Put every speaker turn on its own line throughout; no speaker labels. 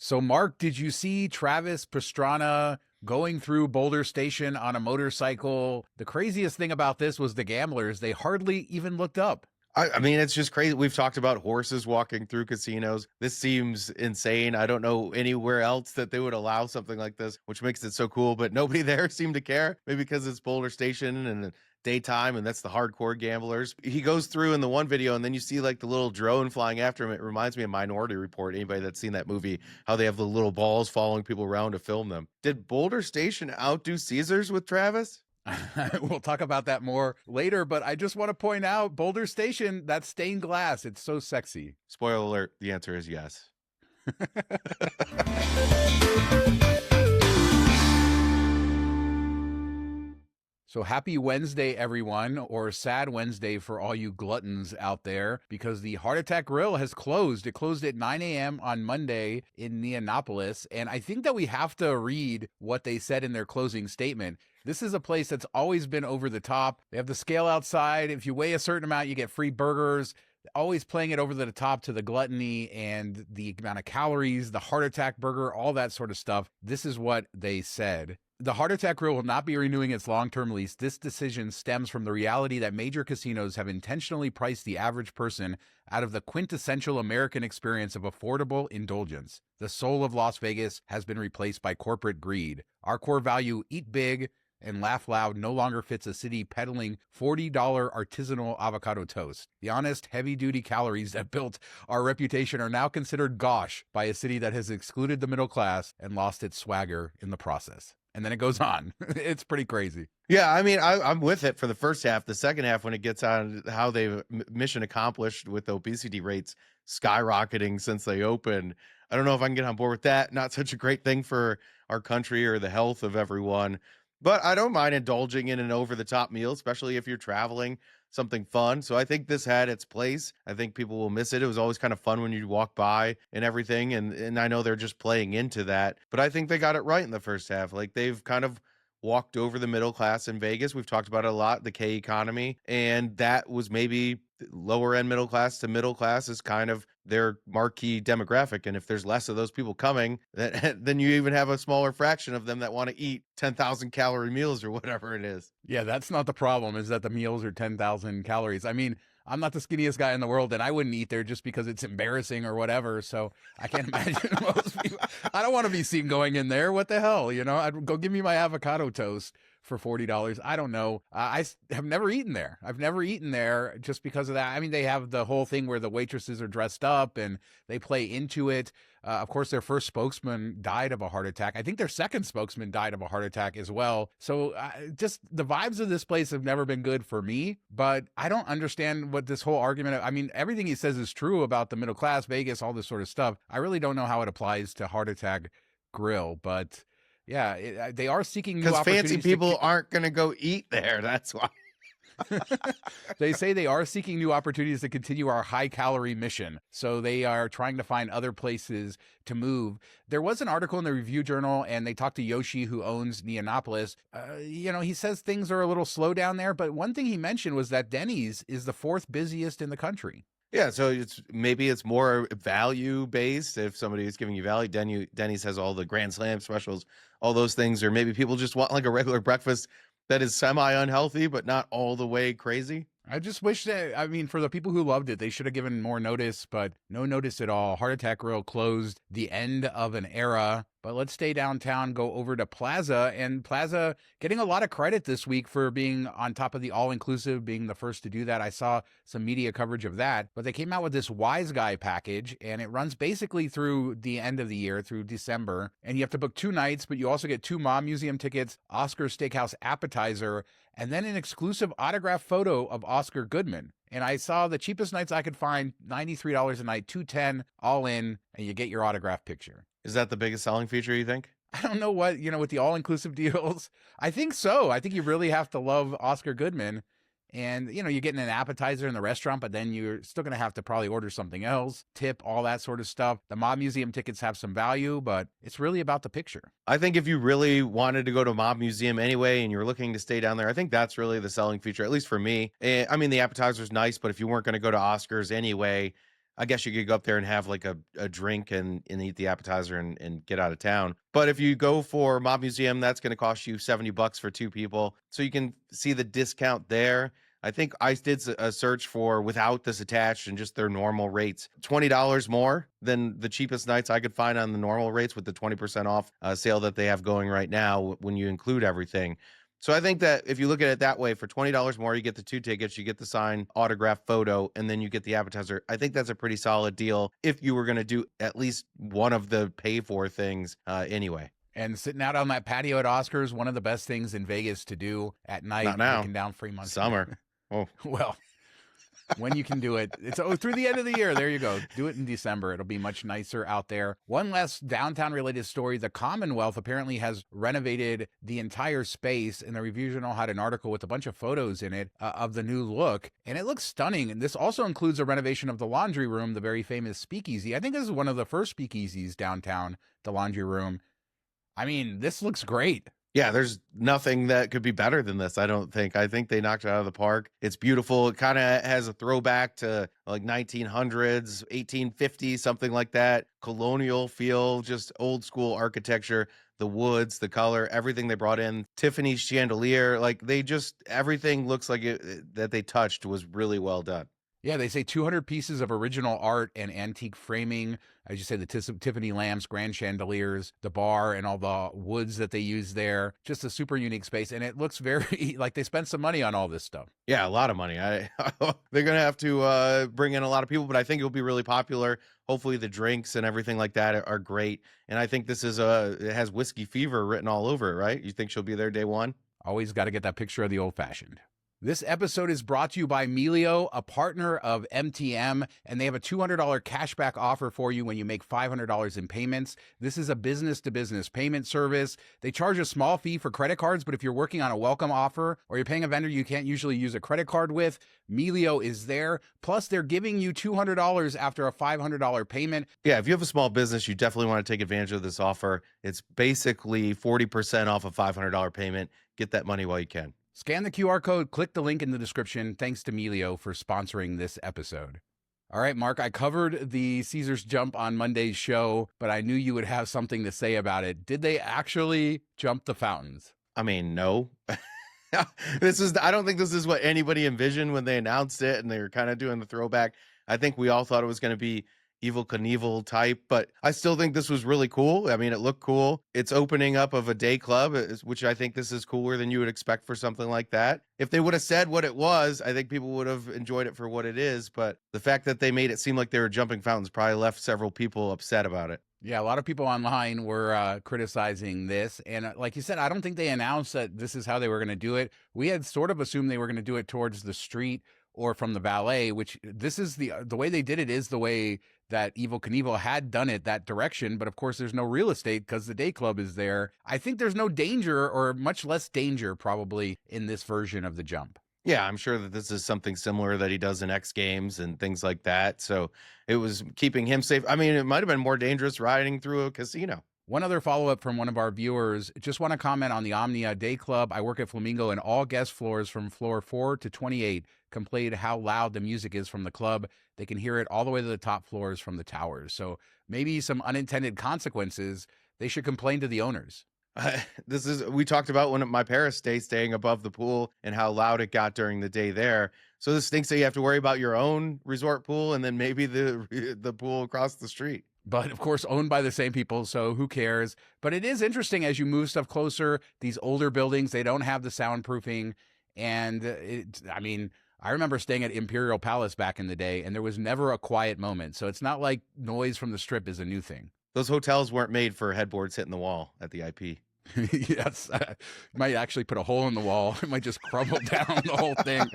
So, Mark, did you see Travis Pastrana going through Boulder Station on a motorcycle? The craziest thing about this was the gamblers. They hardly even looked up.
I mean, it's just crazy. We've talked about horses walking through casinos. This seems insane. I don't know anywhere else that they would allow something like this, which makes it so cool. But nobody there seemed to care. Maybe because it's Boulder Station and daytime, and that's the hardcore gamblers. He goes through in the one video, and then you see like the little drone flying after him. It reminds me of Minority Report. Anybody that's seen that movie, how they have the little balls following people around to film them. Did Boulder Station outdo Caesars with Travis?
We'll talk about that more later, but I just want to point out Boulder Station, that stained glass, it's so sexy.
Spoiler alert, the answer is yes.
So happy Wednesday, everyone, or sad Wednesday for all you gluttons out there, because the Heart Attack Grill has closed. It closed at 9 a.m. on Monday in Neonopolis, and I think that we have to read what they said in their closing statement. This is a place that's always been over the top. They have the scale outside. If you weigh a certain amount, you get free burgers. Always playing it over the top to the gluttony and the amount of calories, the heart attack burger, all that sort of stuff. This is what they said. The Heart Attack Grill will not be renewing its long-term lease. This decision stems from the reality that major casinos have intentionally priced the average person out of the quintessential American experience of affordable indulgence. The soul of Las Vegas has been replaced by corporate greed. Our core value, eat big and laugh loud, no longer fits a city peddling $40 artisanal avocado toast. The honest, heavy-duty calories that built our reputation are now considered gauche by a city that has excluded the middle class and lost its swagger in the process. And then it goes on. It's pretty crazy.
Yeah, I mean, I'm with it for the first half. The second half, when it gets on how they've mission accomplished with obesity rates skyrocketing since they opened, I don't know if I can get on board with that. Not such a great thing for our country or the health of everyone. But I don't mind indulging in an over-the-top meal, especially if you're traveling, something fun. So I think this had its place. I think people will miss it. It was always kind of fun when you walk by and everything. And I know they're just playing into that. But I think they got it right in the first half. Like, they've kind of walked over the middle class in Vegas. We've talked about it a lot, the K economy. And that was maybe lower end middle class to middle class is kind of their marquee demographic. And if there's less of those people coming, then you even have a smaller fraction of them that want to eat 10,000 calorie meals or whatever it is.
Yeah, that's not the problem, is that the meals are 10,000 calories. I mean, I'm not the skinniest guy in the world, and I wouldn't eat there just because it's embarrassing or whatever. So I can't imagine most people. I don't want to be seen going in there. What the hell? You know, I'd go give me my avocado toast for $40. I don't know. I have never eaten there. I've never eaten there just because of that. I mean, they have the whole thing where the waitresses are dressed up and they play into it. Of course, their first spokesman died of a heart attack. I think their second spokesman died of a heart attack as well. So just the vibes of this place have never been good for me, but I don't understand what this whole argument, I mean, everything he says is true about the middle class, Vegas, all this sort of stuff. I really don't know how it applies to Heart Attack Grill, but yeah, they are seeking new opportunities.
Because fancy people aren't going to go eat there. That's why.
They say they are seeking new opportunities to continue our high calorie mission. So they are trying to find other places to move. There was an article in the Review Journal, and they talked to Yoshi, who owns Neonopolis. He says things are a little slow down there, but one thing he mentioned was that Denny's is the fourth busiest in the country.
Yeah, so it's more value based. If somebody is giving you value, Denny's has all the Grand Slam specials, all those things, or maybe people just want like a regular breakfast that is semi unhealthy but not all the way crazy.
I just wish that, I mean, for the people who loved it, they should have given more notice, but no notice at all. Heart Attack Grill closed, the end of an era. But let's stay downtown, go over to Plaza, and Plaza getting a lot of credit this week for being on top of the all-inclusive, being the first to do that. I saw some media coverage of that, but they came out with this Wiseguy package, and it runs basically through the end of the year, through December, and you have to book 2 nights, but you also get 2 Mom Museum tickets, Oscar Steakhouse appetizer, and then an exclusive autographed photo of Oscar Goodman. And I saw the cheapest nights I could find, $93 a night, $210 all in, and you get your autographed picture.
Is that the biggest selling feature, you think?
I don't know what, with the all-inclusive deals. I think so. I think you really have to love Oscar Goodman. And, you're getting an appetizer in the restaurant, but then you're still going to have to probably order something else, tip, all that sort of stuff. The Mob Museum tickets have some value, but it's really about the picture.
I think if you really wanted to go to a Mob Museum anyway and you're looking to stay down there, I think that's really the selling feature, at least for me. I mean, the appetizer's nice, but if you weren't going to go to Oscars anyway, I guess you could go up there and have like a drink and eat the appetizer and get out of town. But if you go for Mob Museum, that's going to cost you $70 for 2 people. So you can see the discount there. I think I did a search for without this attached and just their normal rates, $20 more than the cheapest nights I could find on the normal rates with the 20% off sale that they have going right now when you include everything. So I think that if you look at it that way, for $20 more, you get the 2 tickets, you get the signed autograph photo, and then you get the appetizer. I think that's a pretty solid deal if you were going to do at least one of the pay for things anyway.
And sitting out on that patio at Oscars, one of the best things in Vegas to do at night,
Not now.
taking down free months.
Summer. Oh,
well, when you can do it, it's through the end of the year. There you go. Do it in December. It'll be much nicer out there. One last downtown related story. The Commonwealth apparently has renovated the entire space, and the Review Journal had an article with a bunch of photos in it of the new look, and it looks stunning. And this also includes a renovation of the laundry room, the very famous speakeasy. I think this is one of the first speakeasies downtown, the laundry room. I mean, this looks great.
Yeah, there's nothing that could be better than this, I don't think. I think they knocked it out of the park. It's beautiful. It kind of has a throwback to like 1900s, 1850, something like that. Colonial feel, just old school architecture, the woods, the color, everything they brought in. Tiffany's chandelier, like everything looks like it that they touched was really well done.
Yeah, they say 200 pieces of original art and antique framing. As you say, the Tiffany lamps, grand chandeliers, the bar, and all the woods that they use there. Just a super unique space. And it looks very like they spent some money on all this stuff.
Yeah, a lot of money. They're going to have to bring in a lot of people, but I think it'll be really popular. Hopefully the drinks and everything like that are great. And I think this is it has Whiskey Fever written all over it, right? You think she'll be there day one?
Always got to get that picture of the old fashioned. This episode is brought to you by Melio, a partner of MTM, and they have a $200 cashback offer for you when you make $500 in payments. This is a business-to-business payment service. They charge a small fee for credit cards, but if you're working on a welcome offer or you're paying a vendor you can't usually use a credit card with, Melio is there. Plus, they're giving you $200 after a $500 payment.
Yeah, if you have a small business, you definitely want to take advantage of this offer. It's basically 40% off a $500 payment. Get that money while you can.
Scan the QR code, click the link in the description. Thanks to Melio for sponsoring this episode. All right, Mark, I covered the Caesars jump on Monday's show, but I knew you would have something to say about it. Did they actually jump the fountains?
I mean, no. I don't think this is what anybody envisioned when they announced it and they were kind of doing the throwback. I think we all thought it was going to be Evel Knievel type, but I still think this was really cool. I mean, it looked cool. It's opening up of a day club, which I think this is cooler than you would expect for something like that. If they would have said what it was, I think people would have enjoyed it for what it is. But the fact that they made it seem like they were jumping fountains probably left several people upset about it.
Yeah, a lot of people online were criticizing this. And like you said, I don't think they announced that this is how they were going to do it. We had sort of assumed they were going to do it towards the street or from the valet, which this is the way they did it is the way that Evel Knievel had done it that direction. But of course, there's no real estate because the day club is there. I think there's no danger, or much less danger probably, in this version of the jump.
Yeah, I'm sure that this is something similar that he does in X Games and things like that. So it was keeping him safe. I mean, it might have been more dangerous riding through a casino.
One other follow-up from one of our viewers. Just want to comment on the Omnia Day Club. I work at Flamingo, and all guest floors from floor 4 to 28 complained how loud the music is from the club. They can hear it all the way to the top floors from the towers. So maybe some unintended consequences. They should complain to the owners.
We talked about when at my Paris stay, staying above the pool and how loud it got during the day there. So this stinks that you have to worry about your own resort pool and then maybe the pool across the street.
But of course, owned by the same people, so who cares? But it is interesting as you move stuff closer. These older buildings, they don't have the soundproofing. And I remember staying at Imperial Palace back in the day, and there was never a quiet moment. So it's not like noise from the Strip is a new thing.
Those hotels weren't made for headboards hitting the wall at the IP.
Yes, might actually put a hole in the wall. It might just crumble down the whole thing.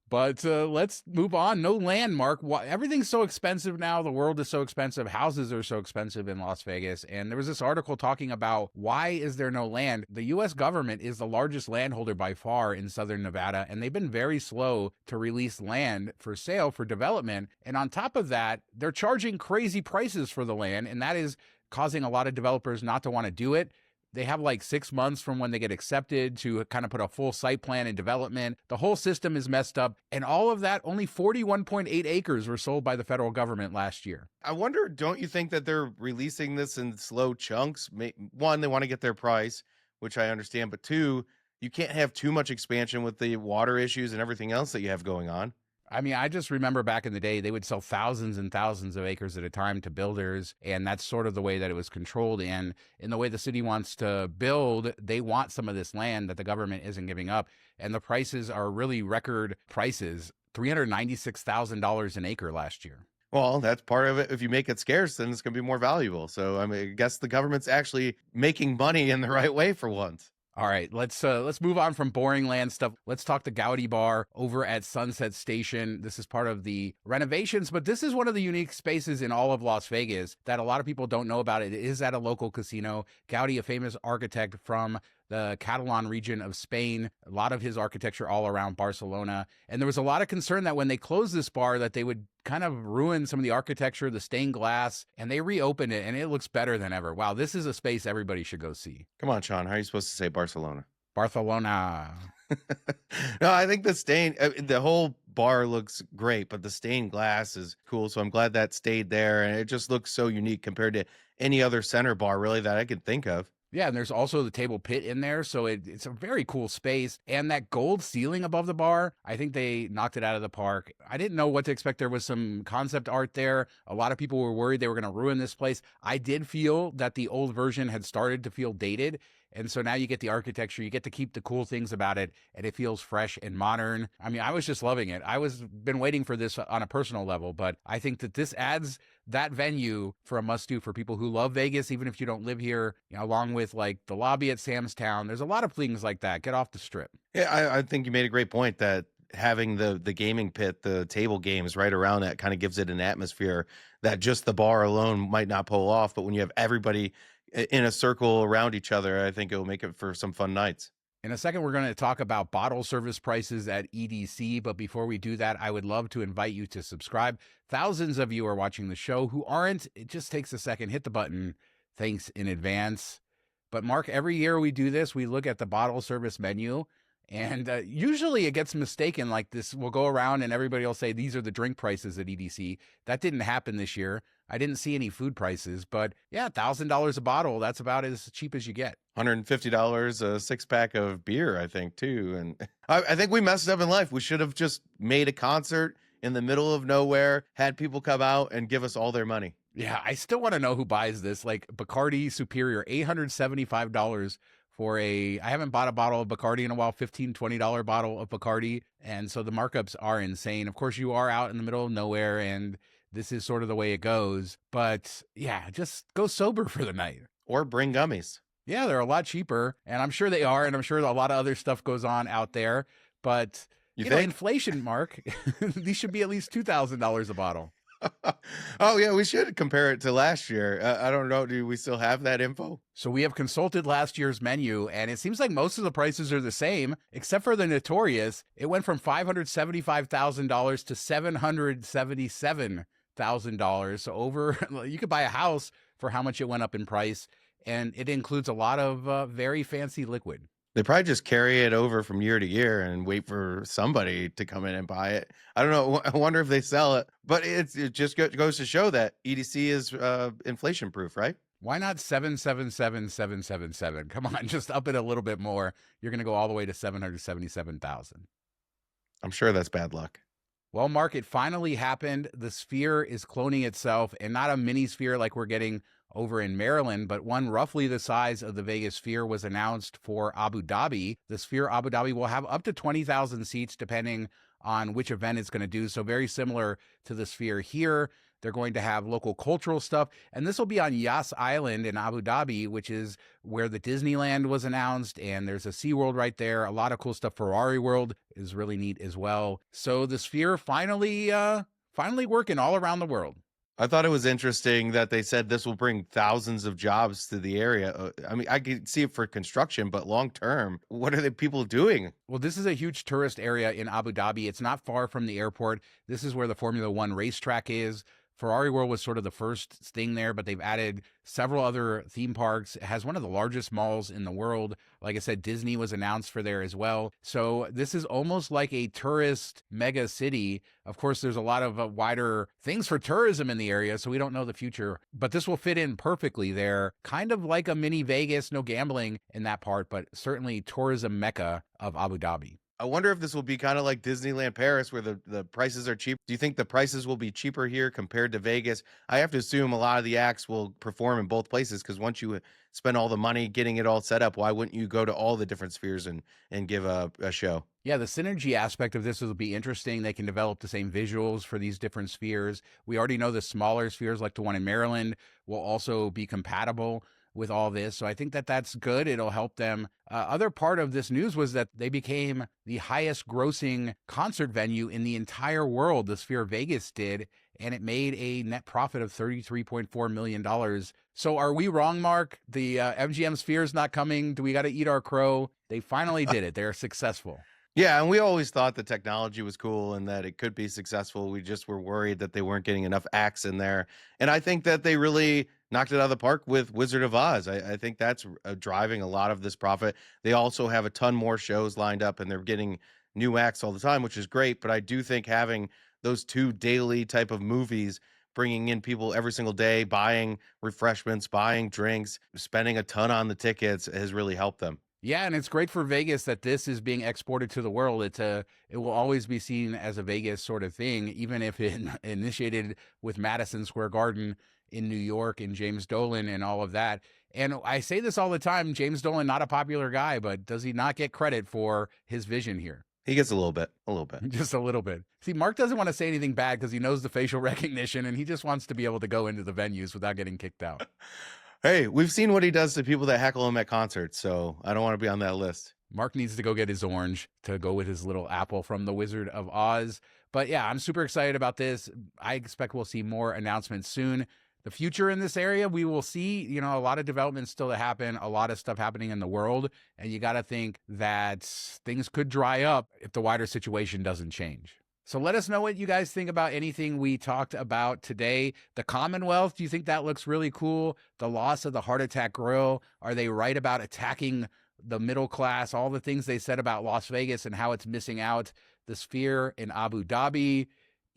But let's move on. No landmark. Everything's so expensive now. The world is so expensive. Houses are so expensive in Las Vegas. And there was this article talking about why is there no land? The U.S. government is the largest landholder by far in southern Nevada, and they've been very slow to release land for sale for development. And on top of that, they're charging crazy prices for the land, and that is causing a lot of developers not to want to do it. They have like 6 months from when they get accepted to kind of put a full site plan in development. The whole system is messed up. And all of that, only 41.8 acres were sold by the federal government last year.
I wonder, don't you think that they're releasing this in slow chunks? One, they want to get their price, which I understand, but two, you can't have too much expansion with the water issues and everything else that you have going on.
I mean, I just remember back in the day, they would sell thousands and thousands of acres at a time to builders. And that's sort of the way that it was controlled. And in the way the city wants to build, they want some of this land that the government isn't giving up. And the prices are really record prices, $396,000 an acre last year.
Well, that's part of it. If you make it scarce, then it's going to be more valuable. So, I mean, I guess the government's actually making money in the right way for once.
All right, let's move on from boring land stuff. Let's talk the Gaudi Bar over at Sunset Station. This is part of the renovations, but this is one of the unique spaces in all of Las Vegas that a lot of people don't know about. It is at a local casino. Gaudi, a famous architect from the Catalan region of Spain, a lot of his architecture all around Barcelona. And there was a lot of concern that when they closed this bar that they would kind of ruin some of the architecture, the stained glass, and they reopened it and it looks better than ever. Wow, this is a space everybody should go see.
Come on, Sean. How are you supposed to say Barcelona?
Barcelona.
No, I think the whole bar looks great, but the stained glass is cool. So I'm glad that stayed there. And it just looks so unique compared to any other center bar really that I could think of.
Yeah, and there's also the table pit in there, so it's a very cool space. And that gold ceiling above the bar, I think they knocked it out of the park. I didn't know what to expect. There was some concept art there. A lot of people were worried they were going to ruin this place. I did feel that the old version had started to feel dated. And so now you get the architecture, you get to keep the cool things about it, and it feels fresh and modern. I mean, I was just loving it. Been waiting for this on a personal level, but I think that this adds that venue for a must-do for people who love Vegas, even if you don't live here, along with like the lobby at Sam's Town. There's a lot of things like that. Get off the strip.
Yeah, I think you made a great point that having the gaming pit, the table games right around that kind of gives it an atmosphere that just the bar alone might not pull off. But when you have everybody in a circle around each other, I think it will make it for some fun nights.
In a second, we're going to talk about bottle service prices at EDC. But before we do that, I would love to invite you to subscribe. Thousands of you are watching the show who aren't. It just takes a second. Hit the button. Thanks in advance. But Mark, every year we do this, we look at the bottle service menu. And usually it gets mistaken like this. We'll go around and everybody will say, these are the drink prices at EDC. That didn't happen this year. I didn't see any food prices, but yeah, $1,000 a bottle. That's about as cheap as you get.
$150 a 6-pack of beer, I think, too. And I think we messed up in life. We should have just made a concert in the middle of nowhere, had people come out and give us all their money.
Yeah, I still want to know who buys this. Like Bacardi Superior, $875 for I haven't bought a bottle of Bacardi in a while, $15, $20 bottle of Bacardi. And so the markups are insane. Of course, you are out in the middle of nowhere and this is sort of the way it goes. But yeah, just go sober for the night.
Or bring gummies.
Yeah, they're a lot cheaper. And I'm sure they are. And I'm sure a lot of other stuff goes on out there. But, you know, inflation, Mark, these should be at least $2,000 a bottle.
Oh, yeah, we should compare it to last year. I don't know. Do we still have that info?
So we have consulted last year's menu, and it seems like most of the prices are the same, except for the Notorious. It went from $575,000 to $777,000. So you could buy a house for how much it went up in price, and it includes a lot of very fancy liquid.
They probably just carry it over from year to year and wait for somebody to come in and buy it. I don't know. I wonder if they sell it. But it just goes to show that EDC is inflation proof, right?
Why not 777,777? Come on, just up it a little bit more. You're going to go all the way to 777,000.
I'm sure that's bad luck.
Well, Mark, it finally happened. The Sphere is cloning itself, and not a mini Sphere like we're getting over in Maryland, but one roughly the size of the Vegas Sphere was announced for Abu Dhabi. The Sphere Abu Dhabi will have up to 20,000 seats depending on which event it's going to do. So very similar to the Sphere here. They're going to have local cultural stuff. And this will be on Yas Island in Abu Dhabi, which is where the Disneyland was announced. And there's a SeaWorld right there. A lot of cool stuff. Ferrari World is really neat as well. So the Sphere finally working all around the world.
I thought it was interesting that they said this will bring thousands of jobs to the area. I mean, I could see it for construction, but long term, what are the people doing?
Well, this is a huge tourist area in Abu Dhabi. It's not far from the airport. This is where the Formula One racetrack is. Ferrari World was sort of the first thing there, but they've added several other theme parks. It has one of the largest malls in the world. Like I said, Disney was announced for there as well. So this is almost like a tourist mega city. Of course, there's a lot of wider things for tourism in the area, so we don't know the future. But this will fit in perfectly there, kind of like a mini Vegas, no gambling in that part, but certainly tourism mecca of Abu Dhabi.
I wonder if this will be kind of like Disneyland Paris, where the prices are cheap. Do you think the prices will be cheaper here compared to Vegas? I have to assume a lot of the acts will perform in both places, because once you spend all the money getting it all set up, why wouldn't you go to all the different spheres and give a show?
Yeah, the synergy aspect of this will be interesting. They can develop the same visuals for these different spheres. We already know the smaller spheres, like the one in Maryland, will also be compatible with all this. So I think that that's good. It'll help them. Other part of this news was that they became the highest grossing concert venue in the entire world. The Sphere Vegas did, and it made a net profit of $33.4 million. So are we wrong, Mark? The MGM Sphere is not coming. Do we got to eat our crow? They finally did it. They're successful.
Yeah, and we always thought the technology was cool and that it could be successful. We just were worried that they weren't getting enough acts in there. And I think that they really knocked it out of the park with Wizard of Oz. I think that's driving a lot of this profit. They also have a ton more shows lined up, and they're getting new acts all the time, which is great. But I do think having those two daily type of movies, bringing in people every single day, buying refreshments, buying drinks, spending a ton on the tickets, has really helped them.
Yeah, and it's great for Vegas that this is being exported to the world. It will always be seen as a Vegas sort of thing, even if it initiated with Madison Square Garden in New York and James Dolan and all of that. And I say this all the time, James Dolan, not a popular guy, but does he not get credit for his vision here?
He gets a little bit.
Just a little bit. See, Mark doesn't want to say anything bad because he knows the facial recognition, and he just wants to be able to go into the venues without getting kicked out.
Hey, we've seen what he does to people that heckle him at concerts, so I don't want to be on that list.
Mark needs to go get his orange to go with his little apple from the Wizard of Oz. But yeah, I'm super excited about this. I expect we'll see more announcements soon. The future in this area, we will see, a lot of development still to happen, a lot of stuff happening in the world. And you got to think that things could dry up if the wider situation doesn't change. So let us know what you guys think about anything we talked about today. The Commonwealth, do you think that looks really cool? The loss of the Heart Attack Grill, are they right about attacking the middle class? All the things they said about Las Vegas and how it's missing out. The Sphere in Abu Dhabi,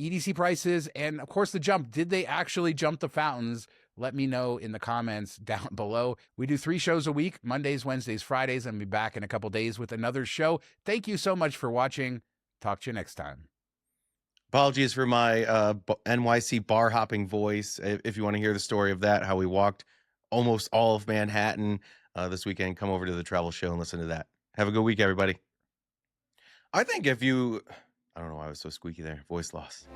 EDC prices, and of course the jump. Did they actually jump the fountains? Let me know in the comments down below. We do 3 shows a week, Mondays, Wednesdays, Fridays, and be back in a couple days with another show. Thank you so much for watching. Talk to you next time.
Apologies for my NYC bar hopping voice. If you want to hear the story of that, how we walked almost all of Manhattan this weekend, come over to the travel show and listen to that. Have a good week, everybody. I think I don't know why I was so squeaky there. Voice loss.